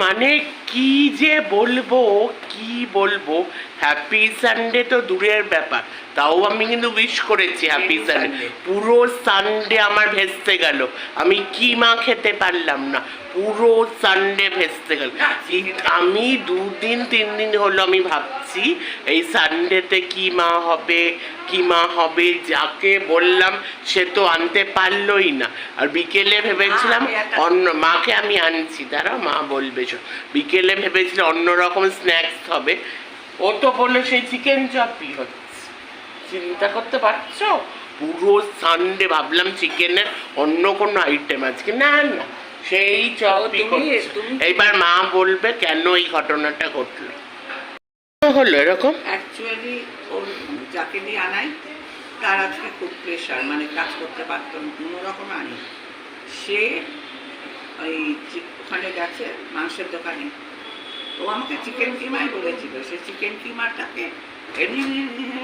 মানে কি যে বলবো, কি বলবো। হ্যাপি সানডে তো দূরের ব্যাপার, তাও আমি কিন্তু উইশ করেছি হ্যাপি সানডে। পুরো সানডে আমার ভেস্তে গেল, আমি কিমা খেতে পারলাম না, পুরো সানডে ভেস্তে গেল। আমি 2-3 দিন হলো আমি ভাবছি এই সানডেতে কিমা হবে, কিমা হবে। যাকে বললাম সে তো আনতে পারলোই না। আর বিকেলে ভেবেছিলাম অন্য, মাকে আমি আনছি, দাঁড়াও মা বলবে। বিকেলে ভেবেছিলাম অন্যরকম স্ন্যাক্স হবে, ও তো বললো সেই চিকেন চপই হচ্ছে। চিন্তা করতে পারছো? পুরো সানডে ভাবলাম চিকেনের অন্য কোনো আইটেম আছে, না না সেই চপই হচ্ছে। এইবার মা বলবে কেন এই ঘটনাটা ঘটলো, হলো এরকম। অ্যাকচুয়ালি ওর যাকে দিয়ে আনাই তার আজকে খুব প্রেশার, মানে কাজ করতে পারতো না, কোনো রকম আনি। সে ওই ওখানে গেছে মাংসের দোকানে, ও আমাকে চিকেন কিমাই বলেছিল। সে চিকেন কিমাটাকে এমনি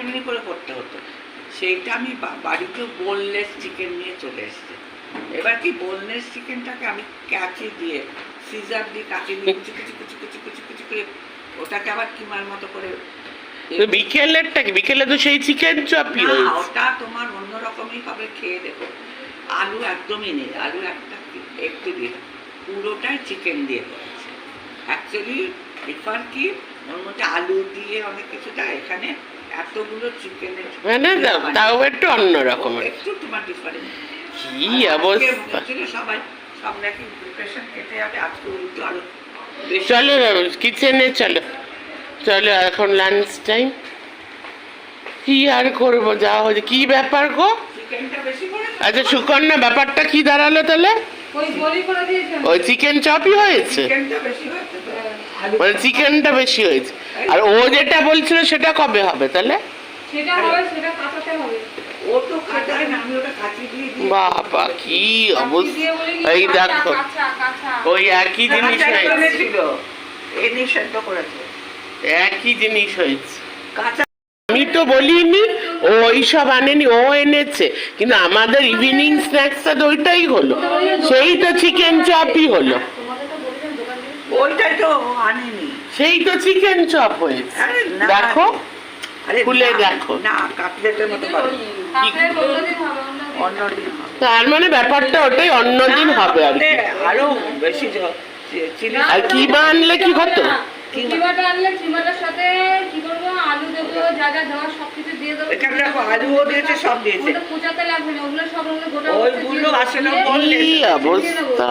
এমনি করে করতে হতো, সেইটা আমি বাড়িতে বোনলেস চিকেন নিয়ে চলে এসেছি। এবার কি বোনলেস চিকেনটাকে আমি কাঁচি দিয়ে, সিজার দিয়ে কাঁচি দিয়ে কুচি কুচি কুচি কুচি কুচি কুচি করে ওটাকে আবার কিমার মতো করে। বিকেলেরটা কি? বিকেলে তো সেই চিকেন চপই হয়েছে। ওটা তোমার অন্যরকমই হবে, খেয়ে দেখো। আলু একদমই নেই, আলু একটু দিলাম, পুরোটাই চিকেন দিয়ে করেছে। অ্যাকচুয়ালি ব্যাপার কি, ওর মধ্যে আলু দিয়ে অনেক কিছু দেয়, এখানে এতগুলো চিকেনের মানে তাও একটু অন্যরকম, একটু তোমার ডিফারেন্ট। কি অবস্থা। সবাই সব নাকি প্রিপারেশন খেতে যাবে, আজকে উল্টো আরো। চলো কিচেনে চলো, চলো এখন লাঞ্চ টাইম। কি আর করবো, যা হচ্ছে। কি ব্যাপার গো? আচ্ছা সুকন্যা, ব্যাপারটা কি দাঁড়ালো তাহলে? ওই চিকেন চপই হয়েছে, মানে চিকেনটা বেশি হয়েছে। আর ও যেটা বলছিল সেটা কবে হবে তাহলে? বাবা কি অবস্থা, এই দেখো ওই একই জিনিস একই জিনিস হয়েছে। আমি তো বলিনি ও ওইসব আনেনি, ও এনেছে, কিন্তু আমাদের ইভিনিং স্ন্যাক্সটা তো ওইটাই হলো, সেই তো চিকেন চপই হলো। ওইটাই তো আনেনি, সেই তো চিকেন চপ হয়েছে। দেখো খুলে দেখো, না কাটলেটের মতো তার মানে ব্যাপারটা ওটাই, অন্যদিন হবে আর কি। আরো বেশি আর কিমা আনলে কি হতো? কিমাটা আনলে কিমাটার সাথে কি করবো, আলু দেবো, যা যা দেওয়ার সবকিছু দিয়ে দেবো। এখানে দেখো আলুও দিয়েছে, সব দিয়েছে, ওটা কুচাতে লাগবে না, ওগুলো সব গোটা ওইগুলো আসলে কি অবস্থা।